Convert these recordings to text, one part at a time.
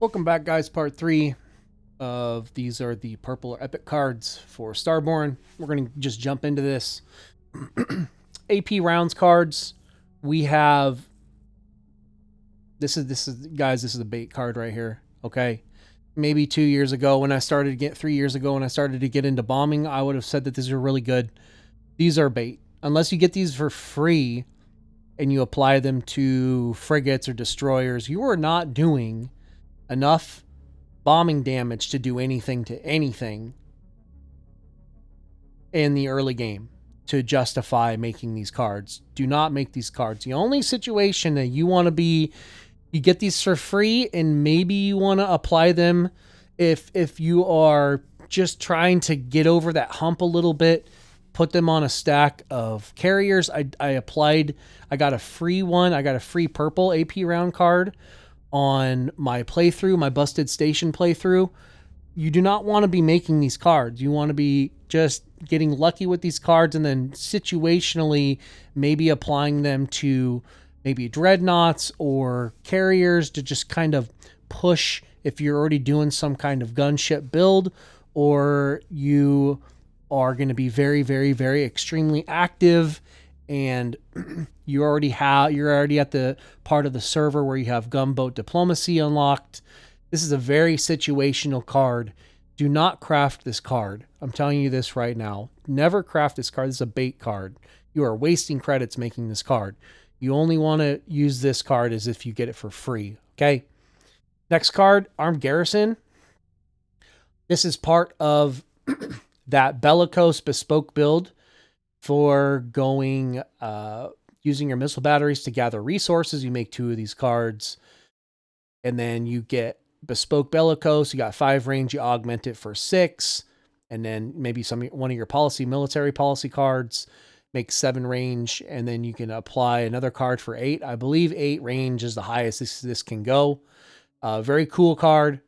Welcome back, guys. Part 3 of these are the purple or epic cards for Starborne. We're going to just jump into this. AP rounds cards. We have this is guys, this is a bait card right here. Okay. Maybe 2 years ago when I started to get 3 years ago when I started to get into bombing, I would have said that these are really good. These are bait. Unless you get these for free and you apply them to frigates or destroyers, you are not doing enough bombing damage to do anything to anything in the early game to justify making these cards. Do not make these cards. The only situation that you want to be, you get these for free and maybe you want to apply them if you are just trying to get over that hump a little bit. Put them on a stack of carriers. I got a free one. I got a free purple AP round card on my playthrough, my busted station playthrough. You do not want to be making these cards. You want to be just getting lucky with these cards and then situationally maybe applying them to maybe dreadnoughts or carriers to just kind of push if you're already doing some kind of gunship build, or you are going to be very, very, very extremely active and you're already at the part of the server where you have gunboat diplomacy unlocked. This is a very situational card. Do not craft this card. I'm telling you this right now. Never craft this card. This is a bait card. You are wasting credits making this card. You only want to use this card as if you get it for free. Okay. Next card, Armed Garrison. This is part of that bellicose bespoke build for going using your missile batteries to gather resources. You make 2 of these cards and then you get bespoke bellicose. You got 5 range, you augment it for 6, and then maybe one of your military policy cards makes 7 range, and then you can apply another card for 8. I believe 8 range is the highest this can go. Very cool card.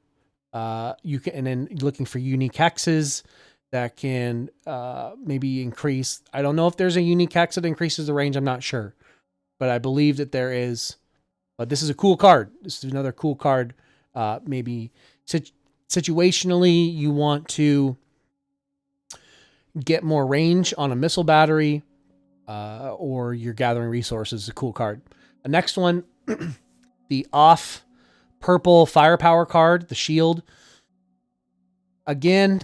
You can, and then looking for unique hexes that can maybe increase. I don't know if there's a unique hex that increases the range. I'm not sure, but I believe that there is. But this is a cool card. This is another cool card. Maybe situationally, you want to get more range on a missile battery, or you're gathering resources. It's a cool card. The next one, the off purple firepower card, the shield. Again,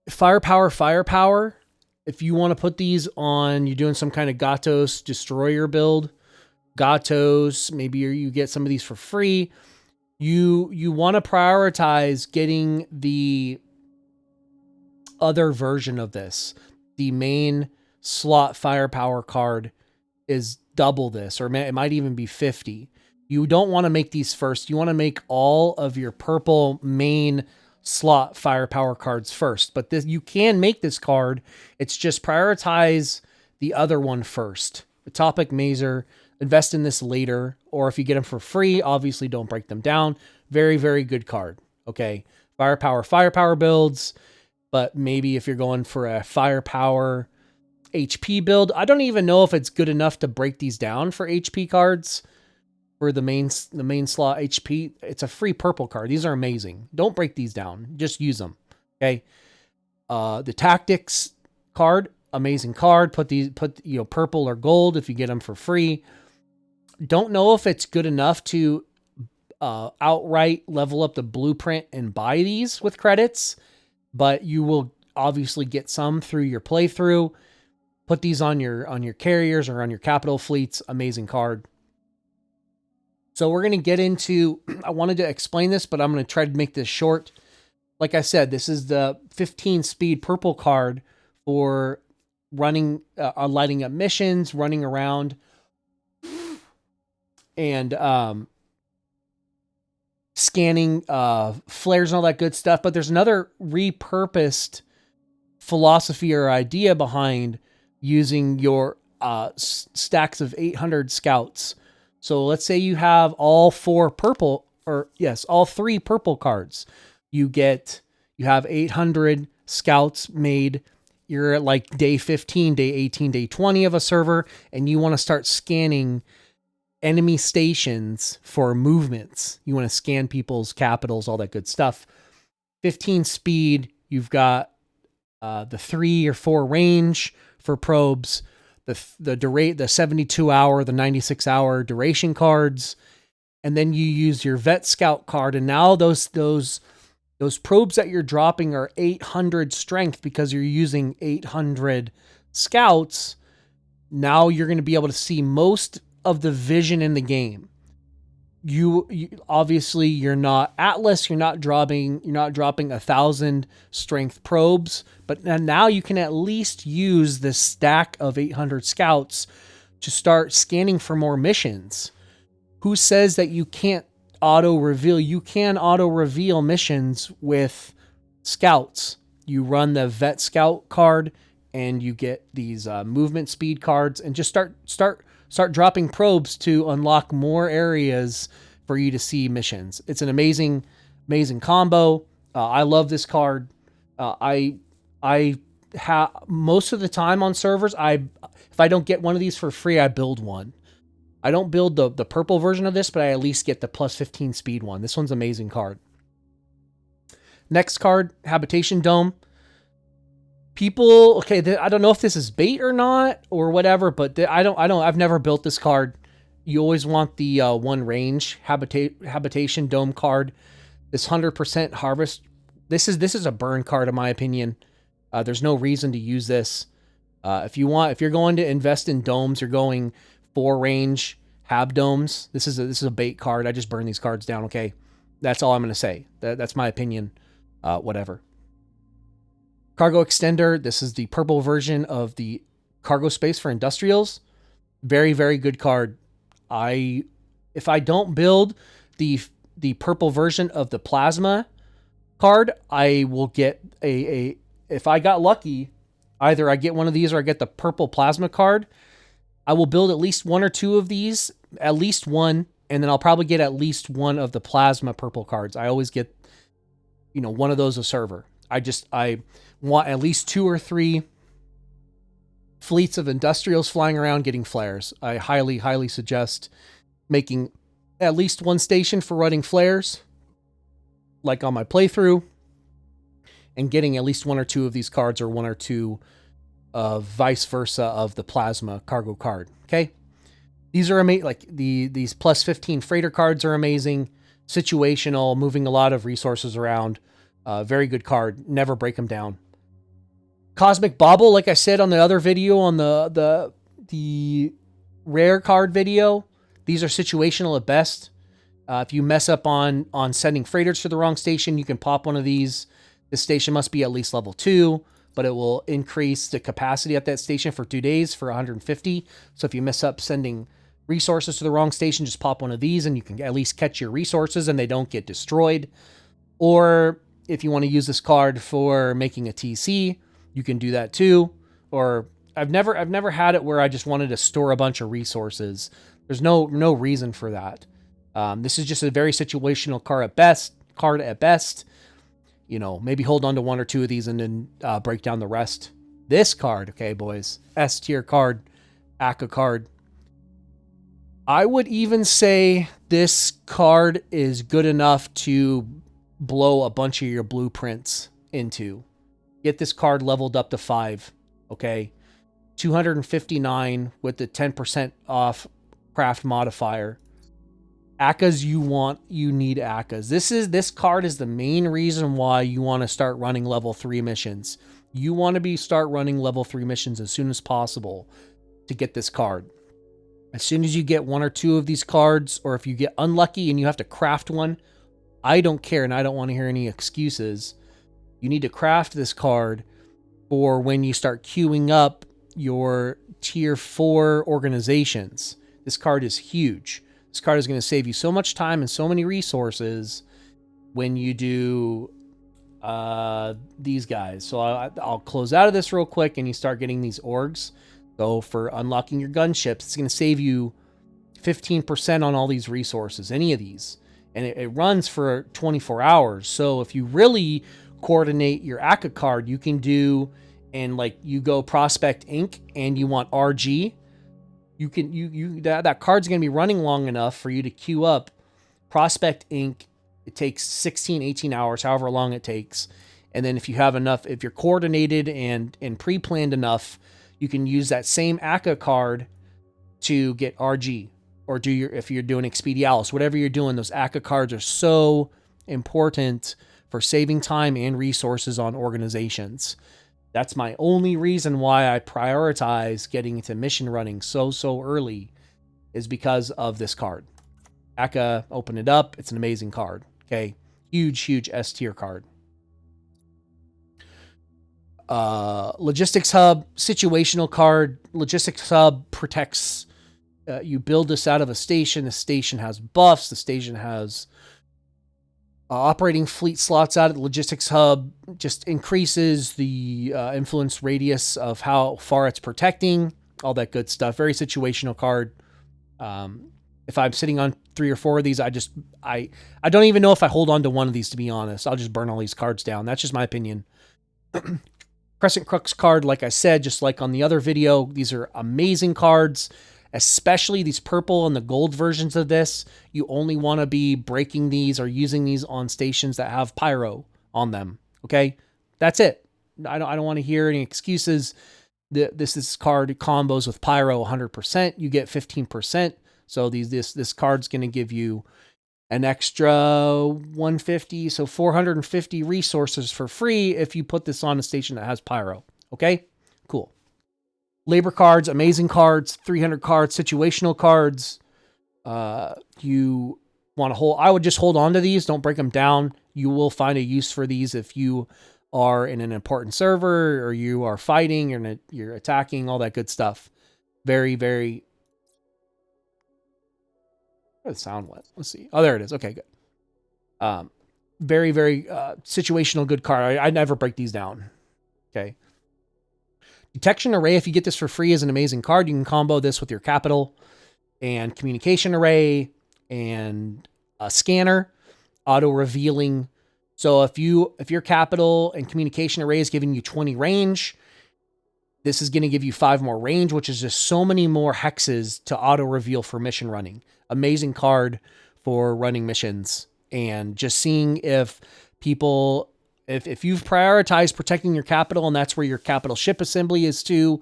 firepower. If you want to put these on, you're doing some kind of Gatos destroyer build, Gatos, maybe you get some of these for free. You want to prioritize getting the other version of this. The main slot firepower card is double this, or it might even be 50. You don't want to make these first. You want to make all of your purple main slot firepower cards first, but you can make this card. It's just prioritize the other one first. The Topic Mazer, invest in this later, or if you get them for free, obviously don't break them down. Very, very good card. Okay. Firepower builds, but maybe if you're going for a firepower HP build, I don't even know if it's good enough to break these down for HP cards. For the main slot HP, it's a free purple card. These are amazing. Don't break these down. Just use them. Okay. The Tactics card, amazing card. Put purple or gold if you get them for free. Don't know if it's good enough to outright level up the blueprint and buy these with credits, but you will obviously get some through your playthrough. Put these on your carriers or on your capital fleets. Amazing card. So we're going to get into, I wanted to explain this, but I'm going to try to make this short. Like I said, this is the 15 speed purple card for running, lighting up missions, running around, and scanning flares and all that good stuff. But there's another repurposed philosophy or idea behind using your stacks of 800 scouts. So let's say you have all 3 purple cards. You have 800 scouts made. You're at like day 15, day 18, day 20 of a server, and you want to start scanning enemy stations for movements. You want to scan people's capitals, all that good stuff. 15 speed, you've got the 3 or 4 range for probes, the 72 hour, the 96 hour duration cards, and then you use your vet scout card, and now those probes that you're dropping are 800 strength because you're using 800 scouts. Now you're going to be able to see most of the vision in the game. You obviously, you're not Atlas, you're not dropping 1,000 strength probes, but now you can at least use this stack of 800 scouts to start scanning for more missions. Who says that you can't auto reveal? You can auto reveal missions with scouts. You run the vet scout card and you get these movement speed cards, and just start dropping probes to unlock more areas for you to see missions. It's an amazing combo. I love this card. I have most of the time on servers, if I don't get one of these for free, I build one. I don't build the purple version of this, but I at least get the plus 15 speed one. This one's an amazing card. Next card, Habitation Dome. People, okay, I don't know if this is bait or not or whatever, but I've never built this card. You always want the 1 range Habitation Dome card. This 100% harvest. This is a burn card in my opinion. There's no reason to use this. If you're going to invest in domes, you're going 4 range Hab domes. This is a bait card. I just burn these cards down. Okay, that's all I'm gonna say. That's my opinion. Whatever. Cargo Extender. This is the purple version of the cargo space for industrials. Very, very good card. If I don't build the purple version of the plasma card, I will get if I got lucky, either I get one of these or I get the purple plasma card. I will build at least 1 or 2 of these, at least 1, and then I'll probably get at least 1 of the plasma purple cards. I always get, 1 of those a server. I want at least 2 or 3 fleets of industrials flying around getting flares. I highly, highly suggest making at least 1 station for running flares, like on my playthrough, and getting at least 1 or 2 of these cards, or 1 or 2 of vice versa of the plasma cargo card. Okay, these are amazing. Like these plus 15 freighter cards are amazing. Situational, moving a lot of resources around. Very good card. Never break them down. Cosmic Bauble, like I said on the other video, on the rare card video, these are situational at best. If you mess up on sending freighters to the wrong station, you can pop one of these. This station must be at least level 2, but it will increase the capacity at that station for 2 days for 150. So if you mess up sending resources to the wrong station, just pop one of these and you can at least catch your resources and they don't get destroyed. Or if you want to use this card for making a TC, you can do that too. Or I've never had it where I just wanted to store a bunch of resources. There's no reason for that. This is just a very situational card at best. Maybe hold on to 1 or 2 of these and then break down the rest. This card, okay, boys, S tier card, akka card. I would even say this card is good enough to blow a bunch of your blueprints into. Get this card leveled up to 5, okay? 259 with the 10% off craft modifier. Akkas you need akkas. This card is the main reason why you want to start running level 3 missions. You want to start running level 3 missions as soon as possible to get this card. As soon as you get 1 or 2 of these cards, or if you get unlucky and you have to craft one, I don't care and I don't want to hear any excuses. You need to craft this card for when you start queuing up your tier 4 organizations. This card is huge. This card is going to save you so much time and so many resources when you do these guys. So I'll close out of this real quick and you start getting these orgs. So for unlocking your gunships, it's going to save you 15% on all these resources, any of these. And it runs for 24 hours. So if you really coordinate your akka card, you can do, and like you go Prospect Inc. and you want RG, that card's going to be running long enough for you to queue up Prospect Inc. It takes 16, 18 hours, however long it takes. And then if you have enough, if you're coordinated and pre-planned enough, you can use that same akka card to get RG, or if you're doing Expedialis, whatever you're doing, those akka cards are so important for saving time and resources on organizations. That's my only reason why I prioritize getting into mission running so early, is because of this card. Akka, open it up. It's an amazing card. Okay. Huge S tier card. Logistics Hub, situational card. Logistics Hub protects, you build this out of a station. The station has buffs. The station has operating fleet slots out. The Logistics Hub just increases the influence radius of how far it's protecting, all that good stuff. Very situational card. If I'm sitting on 3 or 4 of these, I don't even know if I hold on to one of these, to be honest. I'll just burn all these cards down. That's just my opinion. Crescent Crux card, like I said, just like on the other video, these are amazing cards, especially these purple and the gold versions of this. You only want to be breaking these or using these on stations that have pyro on them. Okay, that's it. I don't want to hear any excuses. This card combos with pyro 100%. You get 15%. So this card's going to give you an extra 150, so 450 resources for free if you put this on a station that has pyro. Okay, cool. Labor cards, amazing cards, 300 cards, situational cards. You want to hold, I would just hold on to these. Don't break them down. You will find a use for these if you are in an important server, or you are fighting, or you're attacking, all that good stuff. Very, where the sound went? Let's see. Oh, there it is. Okay, good. Very situational good card. I never break these down. Okay. Detection Array, if you get this for free, is an amazing card. You can combo this with your Capital and Communication Array and a Scanner, auto-revealing. So if your Capital and Communication Array is giving you 20 range, this is going to give you 5 more range, which is just so many more hexes to auto-reveal for mission running. Amazing card for running missions. And just seeing if people, if you've prioritized protecting your Capital, and that's where your Capital ship assembly is too,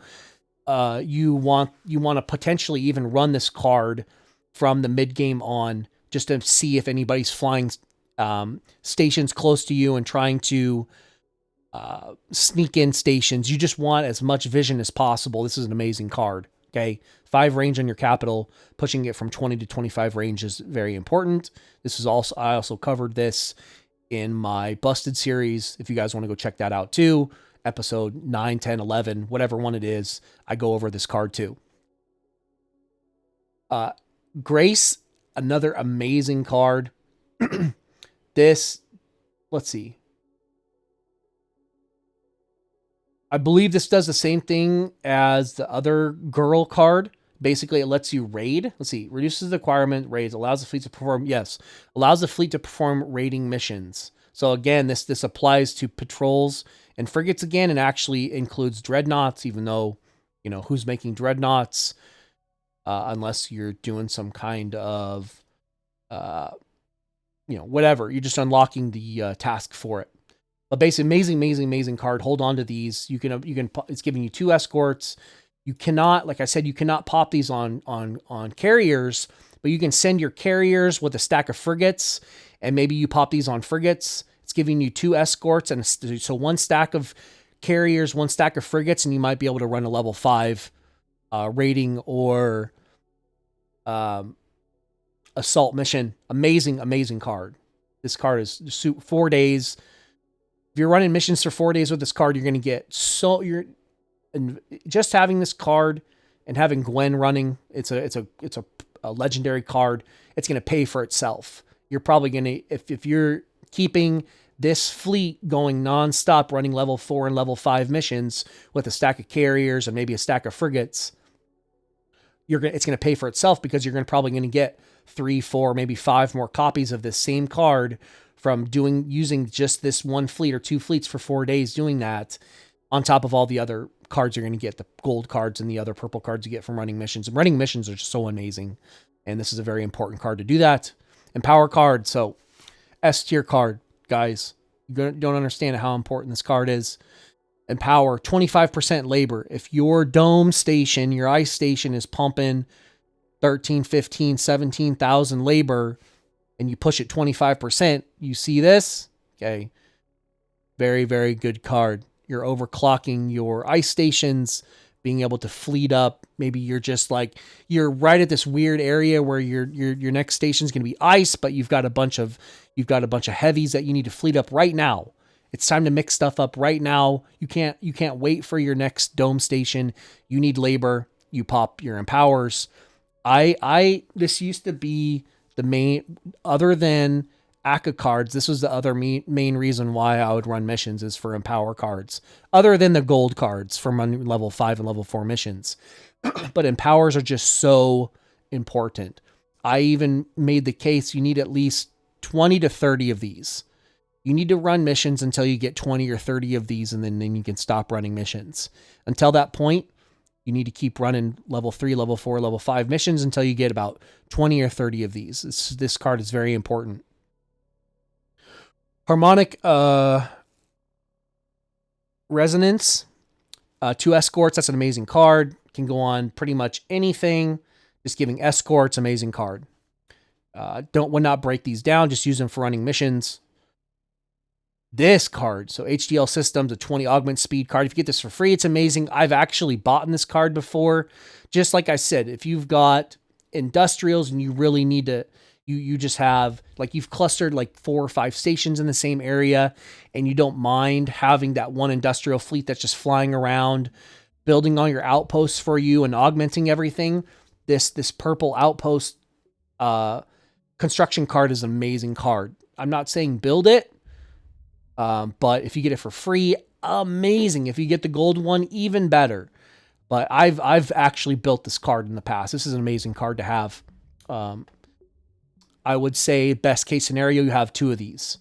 you want to potentially even run this card from the mid game on, just to see if anybody's flying stations close to you and trying to sneak in stations. You just want as much vision as possible. This is an amazing card. Okay, 5 range on your Capital, pushing it from 20 to 25 range is very important. This is also, I also covered this in my Busted series. If you guys want to go check that out too, episode 9, 10, 11, whatever one it is, I go over this card too. Grace, another amazing card. This, let's see. I believe this does the same thing as the other girl card. Basically, it lets you raid. Let's see. Reduces the requirement, raids, allows the fleet to perform, yes, allows the fleet to perform raiding missions. So again, this applies to patrols and frigates again, and actually includes dreadnoughts, even though, you know, who's making dreadnoughts, unless you're doing some kind of, you know, whatever. You're just unlocking the task for it. But basically, amazing card. Hold on to these. You can. It's giving you 2 escorts. You cannot, like I said, you cannot pop these on carriers, but you can send your carriers with a stack of frigates, and maybe you pop these on frigates. It's giving you 2 escorts, and so 1 stack of carriers, 1 stack of frigates, and you might be able to run a level 5 raiding or assault mission. Amazing card. This card is 4 days. If you're running missions for 4 days with this card, you're going to get and just having this card and having Gwen running, it's a legendary card. It's going to pay for itself. You're probably going to, if you're keeping this fleet going nonstop, running level 4 and level 5 missions with a stack of carriers and maybe a stack of frigates, it's going to pay for itself, because you're probably going to get 3, 4, maybe 5 more copies of this same card from using just this 1 fleet or 2 fleets for 4 days, doing that on top of all the other cards you're going to get, the gold cards and the other purple cards you get from running missions. And running missions are just so amazing. And this is a very important card to do that. And power card. So S tier card, guys. You don't understand how important this card is. And power, 25% labor. If your dome station, your ice station is pumping 13, 15, 17,000 labor and you push it 25%, you see this? Okay. Very, very good card. You're overclocking your ice stations, being able to fleet up. Maybe you're just like, you're right at this weird area where your next station is going to be ice, but you've got a bunch of heavies that you need to fleet up right now. It's time to mix stuff up right now. You can't wait for your next dome station. You need labor. You pop your empowers. This used to be the main, other than akkas cards, this was the other main reason why I would run missions, is for empower cards, other than the gold cards from level 5 and level 4 missions. But empowers are just so important. I even made the case you need at least 20 to 30 of these. You need to run missions until you get 20 or 30 of these, and then you can stop running missions. Until that point, you need to keep running level 3, level 4, level 5 missions until you get about 20 or 30 of these. This card is very important. Harmonic Resonance. 2 escorts. That's an amazing card. Can go on pretty much anything. Just giving escorts. Amazing card. Would not break these down. Just use them for running missions. This card, so HDL Systems, a 20 augment speed card. If you get this for free, it's amazing. I've actually bought this card before. Just like I said, if you've got industrials and you really need to, you just have, like, you've clustered like 4 or 5 stations in the same area and you don't mind having that one industrial fleet that's just flying around, building all your outposts for you and augmenting everything. This purple outpost construction card is an amazing card. I'm not saying build it. But if you get it for free, amazing. If you get the gold one, even better. But I've actually built this card in the past. This is an amazing card to have. I would say best case scenario, you have 2 of these.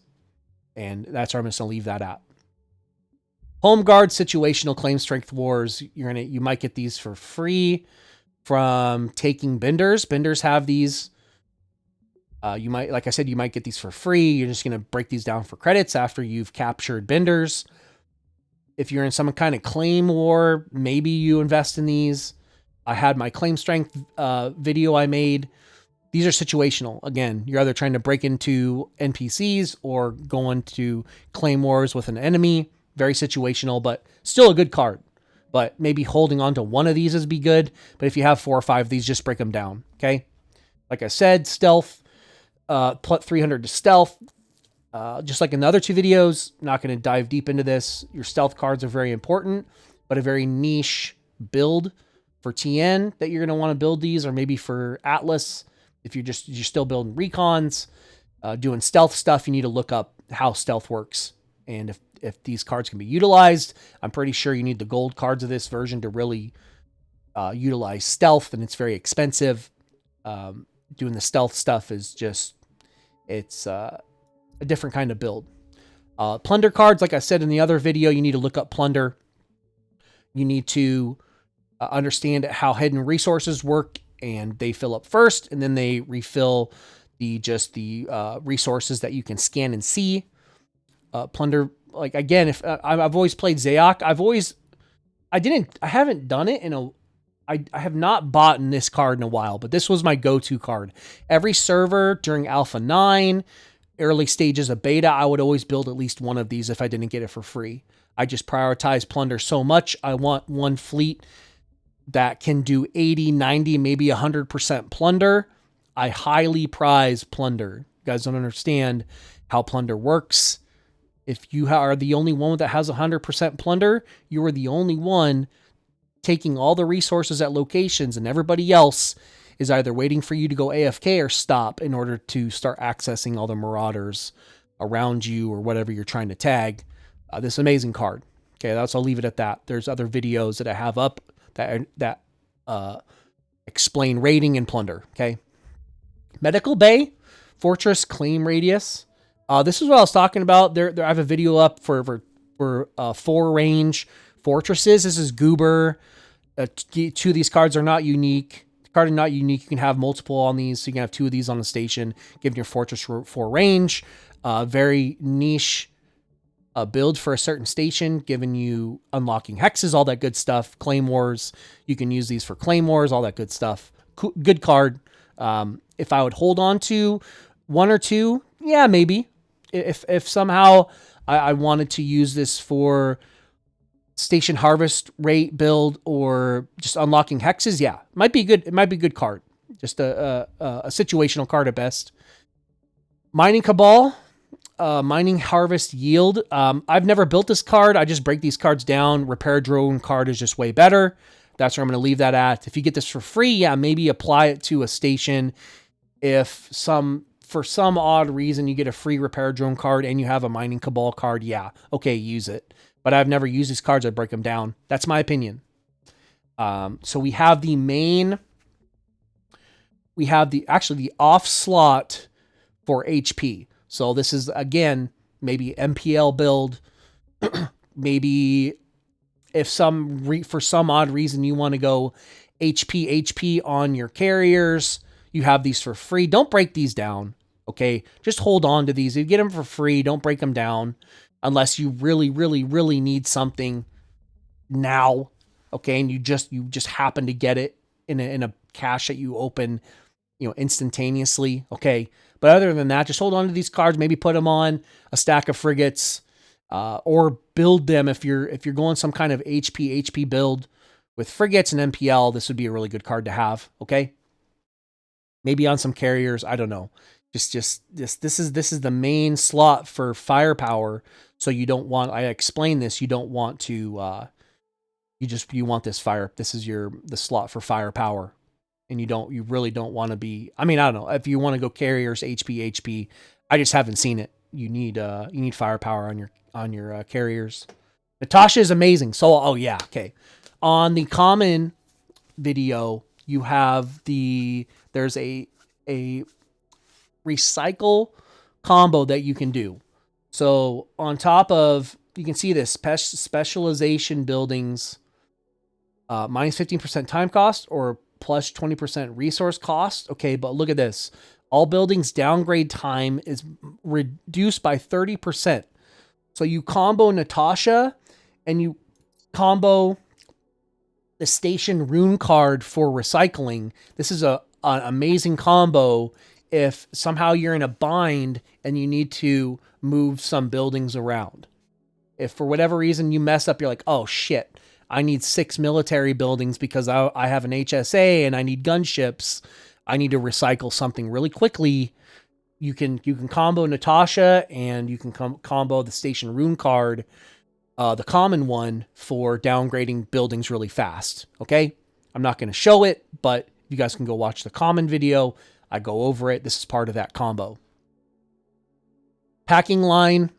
And that's where I'm just going to leave that at. Homeguard, situational claim strength wars. You might get these for free from taking benders. Benders have these. You might, like I said, you might get these for free. You're just going to break these down for credits after you've captured benders. If you're in some kind of claim war, maybe you invest in these. I had my claim strength video I made. These are situational. Again, you're either trying to break into NPCs or go into claim wars with an enemy. Very situational, but still a good card. But maybe holding on to one of these is be good. But if you have 4 or 5 of these, just break them down. Okay. Like I said, stealth. Plus 300 to stealth. Just like in the other 2 videos, not going to dive deep into this. Your stealth cards are very important, but a very niche build for TN that you're going to want to build these, or maybe for Atlas. If you're still building recons, doing stealth stuff, you need to look up how stealth works. And if these cards can be utilized, I'm pretty sure you need the gold cards of this version to really utilize stealth, and it's very expensive. Doing the stealth stuff is just, it's a different kind of build. Plunder cards, like I said in the other video, you need to look up Plunder. You need to understand how hidden resources work, and they fill up first, and then they refill the resources that you can scan and see. Plunder, like, again, if I've always played Zayok, I haven't done it in I have not bought this card in a while, but this was my go-to card. Every server during Alpha 9, early stages of beta, I would always build at least one of these if I didn't get it for free. I just prioritize Plunder so much. I want one fleet that can do 80, 90, maybe 100% Plunder. I highly prize Plunder. You guys don't understand how Plunder works. If you are the only one that has 100% Plunder, you are the only one taking all the resources at locations, and everybody else is either waiting for you to go AFK or stop in order to start accessing all the marauders around you or whatever you're trying to tag. This amazing card. Okay, I'll leave it at that. There's other videos that I have up that explain raiding and Plunder. Okay, Medical Bay, Fortress Claim Radius. This is what I was talking about. There I have a video up for 4 range fortresses. This is Goober. Two of these cards are not unique. The card is not unique. You can have multiple on these. So you can have 2 of these on the station, giving your fortress 4 range. Very niche build for a certain station, giving you unlocking hexes, all that good stuff. Claymores, you can use these for claymores, all that good stuff. Good card. If I would hold on to 1 or 2, yeah, maybe. If somehow I wanted to use this for station harvest rate build or just unlocking hexes, yeah, might be good. It might be a good card. Just a situational card at best. Mining Cabal. Mining Harvest Yield. I've never built this card. I just break these cards down. Repair Drone card is just way better. That's where I'm going to leave that at. If you get this for free, yeah, maybe apply it to a station. If for some odd reason you get a free Repair Drone card and you have a Mining Cabal card, yeah, okay, use it. But I've never used these cards. I break them down. That's my opinion. So we have the main. We have the off slot for HP. So this is, again, maybe MPL build. Maybe if for some odd reason you want to go HP on your carriers, you have these for free. Don't break these down, okay? Just hold on to these. You get them for free. Don't break them down unless you really, really, really need something now, okay? And you just happen to get it in a cache that you open, instantaneously, okay? But other than that, just hold on to these cards. Maybe put them on a stack of frigates, or build them if you're going some kind of HP build with frigates and MPL. This would be a really good card to have. Okay, maybe on some carriers. I don't know. This is the main slot for firepower. So you don't want. I explained this. You don't want to. You want this fire. This is the slot for firepower. And you really don't want to be, I don't know, if you want to go carriers, HP, I just haven't seen it. You need firepower on your carriers. Natasha is amazing. So, oh yeah. Okay. On the common video, you have there's a recycle combo that you can do. So on top of, you can see this specialization buildings, minus 15% time cost or plus 20% resource cost. Okay, but look at this. All buildings downgrade time is reduced by 30%. So you combo Natasha and you combo the station rune card for recycling. This is an amazing combo if somehow you're in a bind and you need to move some buildings around. If for whatever reason you mess up, you're like, oh shit, I need 6 military buildings because I have an HSA and I need gunships. I need to recycle something really quickly. You can combo Natasha and you can combo the station rune card, the common one, for downgrading buildings really fast. Okay, I'm not going to show it, but you guys can go watch the common video. I go over it. This is part of that combo. Packaging line.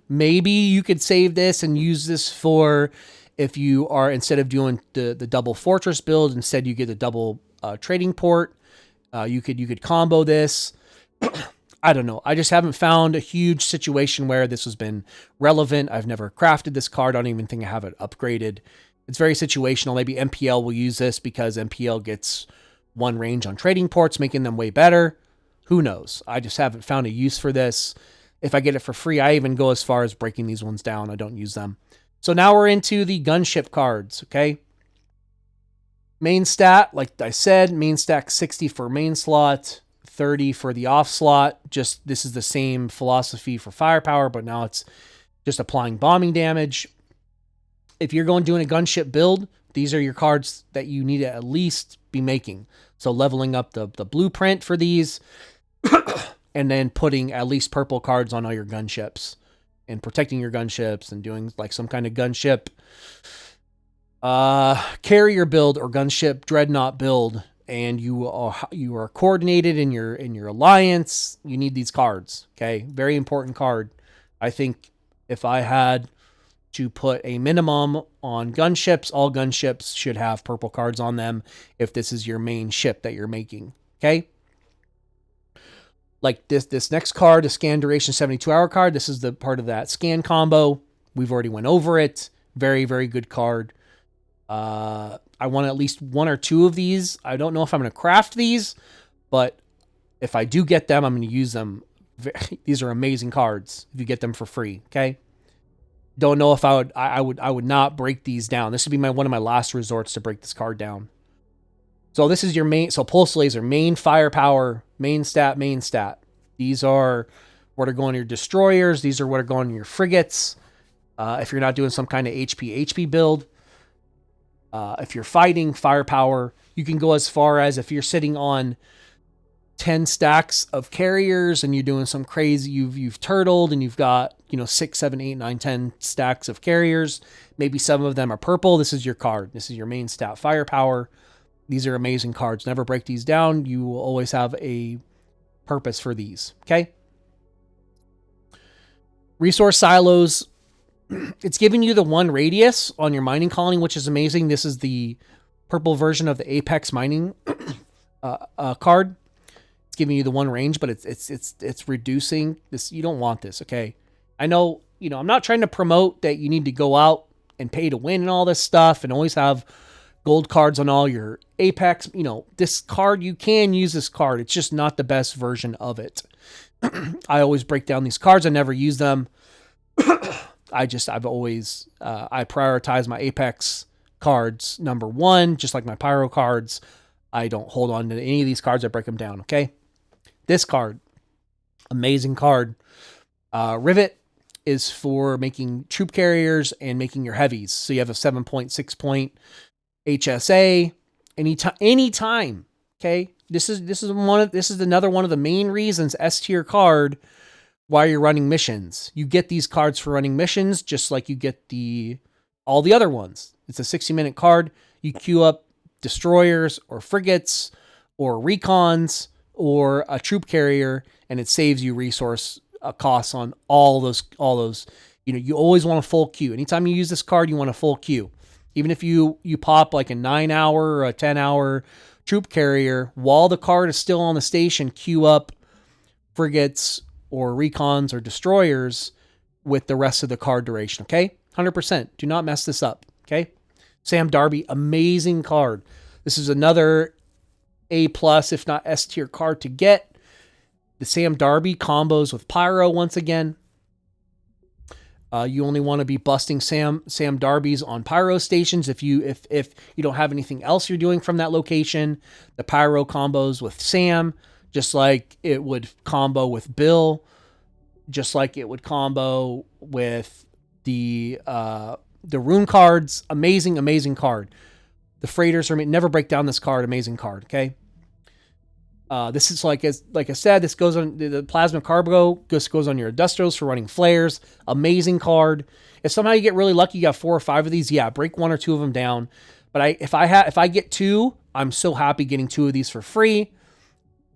Maybe you could save this and use this for if you are, instead of doing the double fortress build, instead you get the double trading port. You could combo this. I don't know. I just haven't found a huge situation where this has been relevant. I've never crafted this card. I don't even think I have it upgraded. It's very situational. Maybe MPL will use this because MPL gets 1 range on trading ports, making them way better. Who knows? I just haven't found a use for this. If I get it for free, I even go as far as breaking these ones down. I don't use them. So now we're into the gunship cards, okay? Main stat, like I said, main stack 60 for main slot, 30 for the off slot. Just, this is the same philosophy for firepower, but now it's just applying bombing damage. If you're doing a gunship build, these are your cards that you need to at least be making. So leveling up the blueprint for these, and then putting at least purple cards on all your gunships and protecting your gunships and doing like some kind of gunship carrier build or gunship dreadnought build, and you are coordinated in your alliance. You need these cards. Okay, very important card. I think if I had to put a minimum on gunships, all gunships should have purple cards on them if this is your main ship that you're making. Okay. Like this next card, a scan duration 72-hour card. This is the part of that scan combo. We've already went over it. Very, very good card. I want at least 1 or 2 of these. I don't know if I'm going to craft these, but if I do get them, I'm going to use them. These are amazing cards if you get them for free. Okay. Don't know if I would not break these down. This would be one of my last resorts to break this card down. So this is your main. So pulse laser, main firepower, main stat, main stat. These are what are going to your destroyers. These are what are going to your frigates. If you're not doing some kind of HP build. If you're fighting firepower, you can go as far as if you're sitting on 10 stacks of carriers and you're doing some crazy, you've turtled and you've got, 6, 7, 8, 9, 10 stacks of carriers. Maybe some of them are purple. This is your card. This is your main stat firepower. These are amazing cards. Never break these down. You will always have a purpose for these. Okay. Resource silos. It's giving you the 1 radius on your mining colony, which is amazing. This is the purple version of the Apex mining card. It's giving you the 1 range, but it's reducing this. You don't want this. Okay. I know, I'm not trying to promote that you need to go out and pay to win and all this stuff and always have gold cards on all your Apex. This card, you can use this card. It's just not the best version of it. I always break down these cards. I never use them. I prioritize my Apex cards number 1, just like my Pyro cards. I don't hold on to any of these cards. I break them down. Okay. This card, amazing card. Rivet is for making troop carriers and making your heavies. So you have a 7.6 point HSA anytime. Okay. This is another one of the main reasons S tier card why you're running missions. You get these cards for running missions, just like you get all the other ones. It's a 60-minute card. You queue up destroyers or frigates or recons or a troop carrier, and it saves you resource costs on all those. You always want a full queue. Anytime you use this card, you want a full queue. Even if you pop like a 9-hour or a 10-hour troop carrier, while the card is still on the station, queue up frigates or recons or destroyers with the rest of the card duration. Okay. 100%. Do not mess this up. Okay. Sam Darby, amazing card. This is another A+, if not S tier card to get. The Sam Darby combos with Pyro once again. You only want to be busting Sam Darby's on Pyro stations if you don't have anything else you're doing from that location. The Pyro combos with Sam, just like it would combo with Bill, just like it would combo with the rune cards. Amazing card. The freighters never break down this card. Amazing card. Okay. This is like I said, this goes on the plasma cargo. This goes on your industrials for running flares. Amazing card. If somehow you get really lucky, you got 4 or 5 of these. Yeah, break 1 or 2 of them down. But if I get 2, I'm so happy getting 2 of these for free.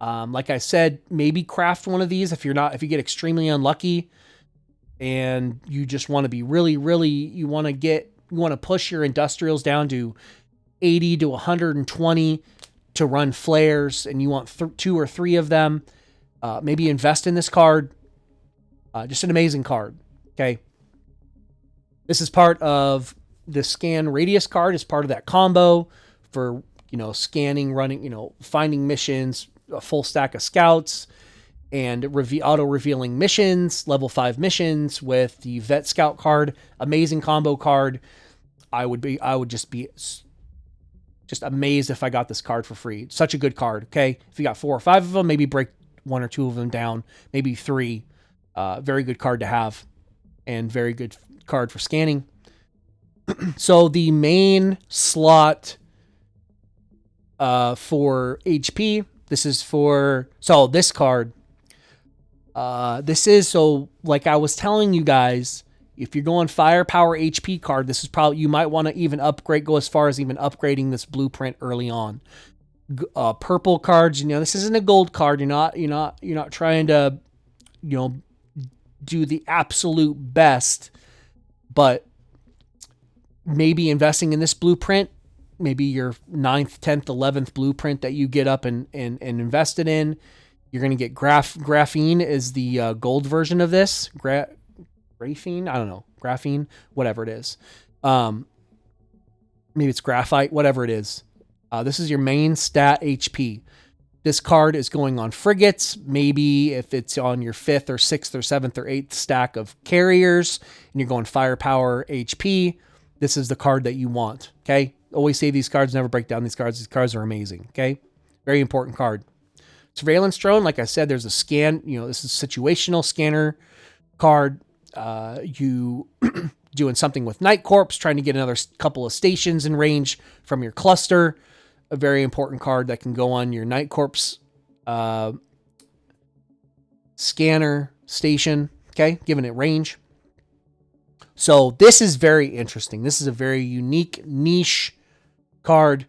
Like I said, maybe craft one of these if you get extremely unlucky and you just want to be really, you want to push your industrials down to 80 to 120 to run flares, and you want 2 or 3 of them. Maybe invest in this card. Just an amazing card. Okay. This is part of the scan radius card, is part of that combo for, scanning, running, finding missions, a full stack of scouts, and auto revealing missions, level 5 missions with the vet scout card. Amazing combo card. I would just be amazed if I got this card for free. Such a good card. Okay. If you got 4 or 5 of them, maybe break 1 or 2 of them down, maybe 3. Very good card to have and very good card for scanning. So the main slot for HP, this card, like I was telling you guys, if you're going firepower HP card, this is probably, you might want to even go as far as even upgrading this blueprint early on. Purple cards, this isn't a gold card. You're not trying to, do the absolute best, but maybe investing in this blueprint, maybe your 9th, 10th, 11th blueprint that you get up and invested in, you're going to get graphene is the gold version of this. graphene. I don't know, graphene, whatever it is. Maybe it's graphite, whatever it is. This is your main stat HP. This card is going on frigates. Maybe if it's on your 5th or 6th or 7th or 8th stack of carriers and you're going firepower HP, this is the card that you want. Okay. Always save these cards. Never break down these cards. These cards are amazing. Okay. Very important card. Surveillance drone. Like I said, there's a scan, this is situational scanner card. You doing something with Night Corps, trying to get another couple of stations in range from your cluster. A very important card that can go on your Night Corps scanner station, okay, giving it range. So this is very interesting. This is a very unique niche card,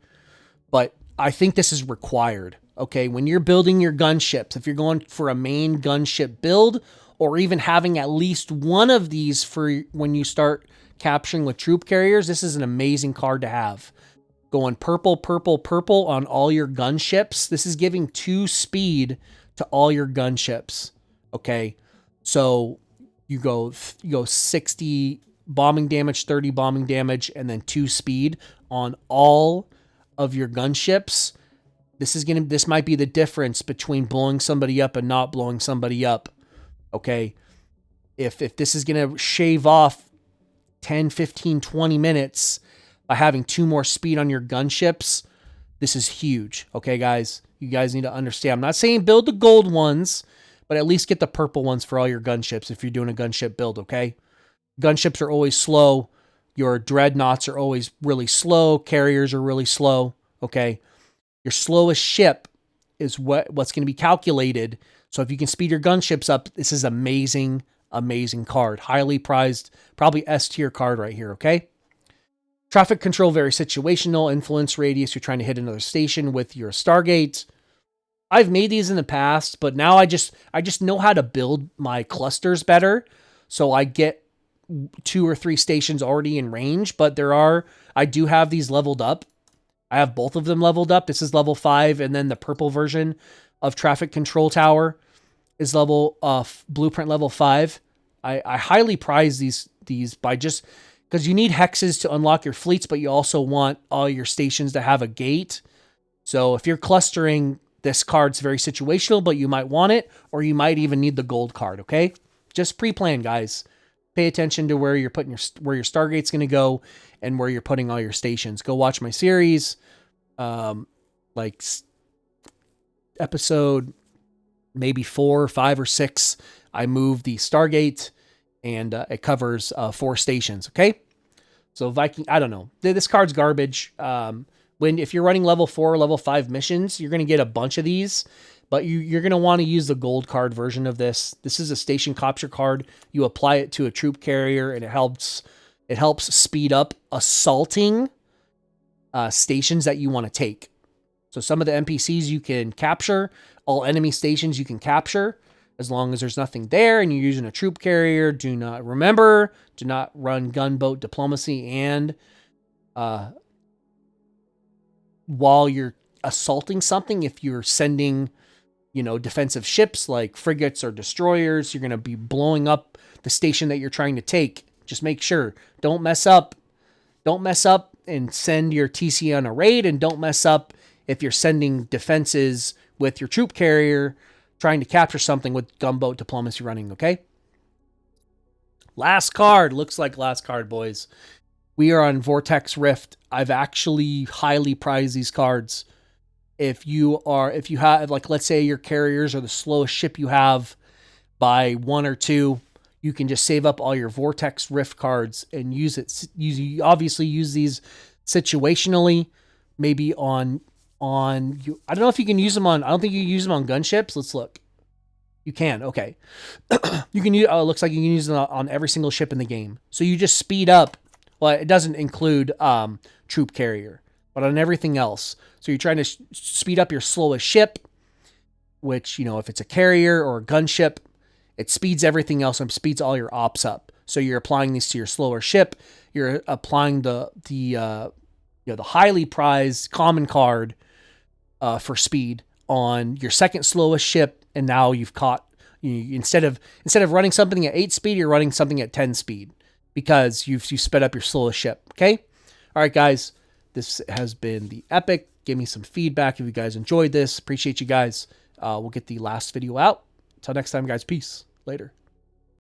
but I think this is required, okay? When you're building your gunships, if you're going for a main gunship build, or even having at least one of these for when you start capturing with troop carriers, this is an amazing card to have. Going purple, purple, purple on all your gunships. This is giving 2 speed to all your gunships. Okay, so you go 60 bombing damage, 30 bombing damage, and then 2 speed on all of your gunships. This might be the difference between blowing somebody up and not blowing somebody up. Okay, if this is gonna shave off 10, 15, 20 minutes by having 2 more speed on your gunships, this is huge. Okay, guys, you guys need to understand. I'm not saying build the gold ones, but at least get the purple ones for all your gunships if you're doing a gunship build, okay? Gunships are always slow. Your dreadnoughts are always really slow. Carriers are really slow, okay? Your slowest ship is what's going to be calculated. So if you can speed your gunships up, this is amazing, amazing card. Highly prized, probably S tier card right here, okay? Traffic control, very situational. Influence radius, you're trying to hit another station with your Stargate. I've made these in the past, but now I just know how to build my clusters better. So I get 2 or 3 stations already in range, but I do have these leveled up. I have both of them leveled up. This is level 5, and then the purple version of traffic control tower is level blueprint level 5. I highly prize these by just because you need hexes to unlock your fleets, but you also want all your stations to have a gate. So if you're clustering, this card's very situational, but you might want it, or you might even need the gold card, okay? Just pre-plan, guys. Pay attention to where you're putting where your Stargate's going to go and where you're putting all your stations. Go watch my series, like episode maybe 4 or 5 or 6. I moved the Stargate, and it covers 4 stations, okay? So Viking, I don't know. This card's garbage. If you're running level 4 or level 5 missions, you're going to get a bunch of these, but you're going to want to use the gold card version of this. This is a station capture card. You apply it to a troop carrier, and it helps speed up assaulting stations that you want to take. So some of the NPCs you can capture, all enemy stations you can capture, as long as there's nothing there and you're using a troop carrier. Do not run gunboat diplomacy and while you're assaulting something. If you're sending, defensive ships like frigates or destroyers, you're going to be blowing up the station that you're trying to take. Just make sure. Don't mess up and send your TC on a raid, and don't mess up if you're sending defenses with your troop carrier trying to capture something with gunboat diplomacy running, okay? Last card. Looks like last card, boys. We are on Vortex Rift. I've actually highly prized these cards. If you have, like, let's say your carriers are the slowest ship you have by 1 or 2, you can just save up all your Vortex Rift cards and use it. Obviously use these situationally, maybe on you. I don't know if you can use them on, I don't think you can use them on gunships. Let's look. You can, okay. You can use, it looks like you can use them on every single ship in the game. So you just speed up. Well, it doesn't include troop carrier, but on everything else. So you're trying to speed up your slowest ship, which, if it's a carrier or a gunship, it speeds everything else and speeds all your ops up. So you're applying these to your slower ship. You're applying the highly prized common card for speed on your second slowest ship, and now you've caught Instead of running something at 8 speed, you're running something at 10 speed because you sped up your slowest ship. Okay. All right, guys, this has been the Epic. Give me some feedback if you guys enjoyed this. Appreciate you guys. We'll get the last video out. Until next time, guys. Peace. Later.